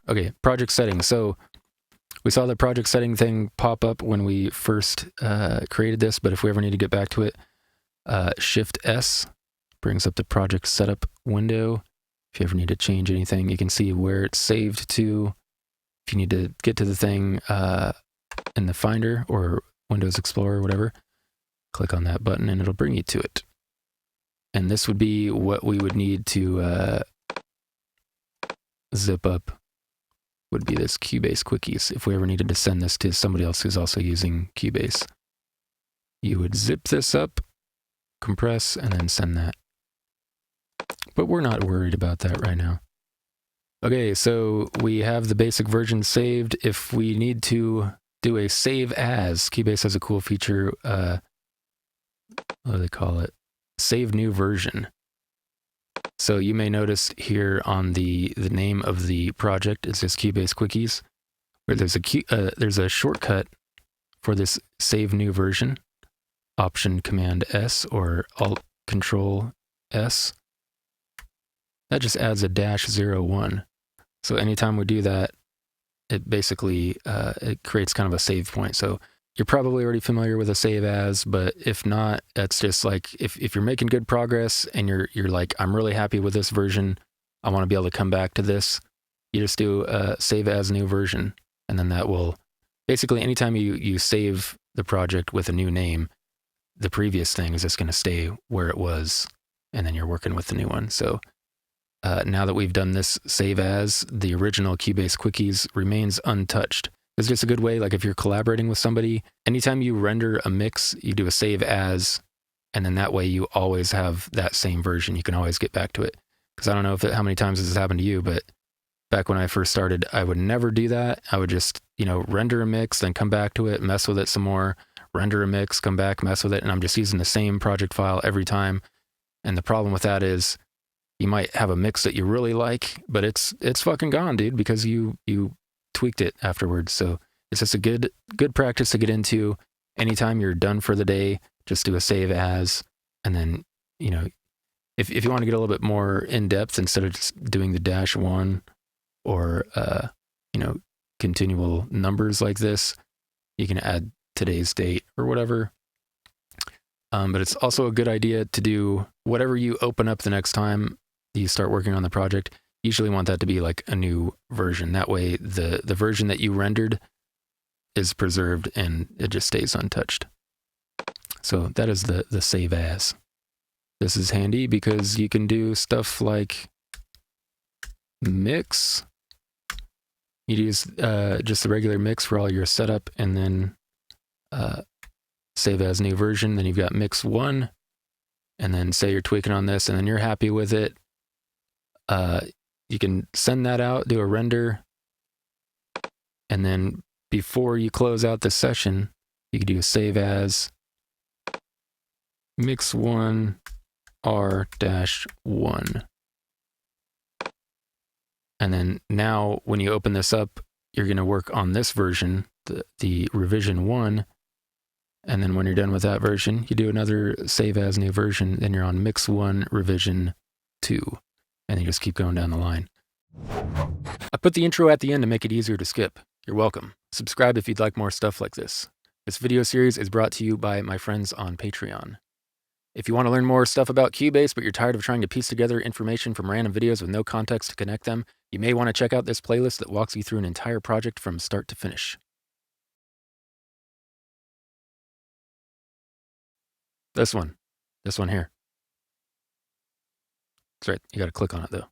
Okay, project settings. So we saw the project setting thing pop up when we first created this, but if we ever need to get back to it, Shift S brings up the project setup window. If you ever need to change anything, you can see where it's saved to. If you need to get to the thing in the Finder or Windows Explorer, whatever, click on that button and it'll bring you to it. And this would be what we would need to zip up, would be this Cubase Quickies. If we ever needed to send this to somebody else who's also using Cubase, you would zip this up, compress, and then send that. But we're not worried about that right now. Okay, so we have the basic version saved. If we need to do a save as, Cubase has a cool feature, what do they call it? Save new version. So you may notice here on the name of the project, it says Cubase Quickies, where there's a shortcut for this save new version, Option Command S or Alt Control S. That just adds a -01. So anytime we do that, it basically it creates kind of a save point. So you're probably already familiar with a save as, but if not, that's just like if you're making good progress and you're like, I'm really happy with this version, I want to be able to come back to this, you just do save as new version, and then that will basically, anytime you save the project with a new name, the previous thing is just going to stay where it was, and then you're working with the new one. So now that we've done this save as, the original Cubase Quickies remains untouched. It's just a good way, like if you're collaborating with somebody, anytime you render a mix, you do a save as, and then that way you always have that same version. You can always get back to it. Because I don't know how many times this has happened to you, but back when I first started, I would never do that. I would just, render a mix, then come back to it, mess with it some more, render a mix, come back, mess with it, and I'm just using the same project file every time. And the problem with that is you might have a mix that you really like, but it's fucking gone, dude, because you tweaked it afterwards. So it's just a good practice to get into. Anytime you're done for the day, just do a save as, and then, if you want to get a little bit more in depth, instead of just doing the -1 or, continual numbers like this, you can add today's date or whatever. But it's also a good idea to do whatever you open up the next time you start working on the project. You usually want that to be like a new version. That way the version that you rendered is preserved and it just stays untouched. So that is the save as. This is handy because you can do stuff like mix. You use just the regular mix for all your setup, and then save as new version. Then you've got mix 1, and then say you're tweaking on this, and then you're happy with it. You can send that out, do a render, and then before you close out the session, you can do a save as mix 1 R-1. And then now when you open this up, you're going to work on this version, the revision 1. And then when you're done with that version, you do another save as new version, then you're on mix 1 revision 2. And you just keep going down the line. I put the intro at the end to make it easier to skip. You're welcome. Subscribe if you'd like more stuff like this. This video series is brought to you by my friends on Patreon. If you want to learn more stuff about Cubase, but you're tired of trying to piece together information from random videos with no context to connect them, you may want to check out this playlist that walks you through an entire project from start to finish. This one here. That's right, you got to click on it though.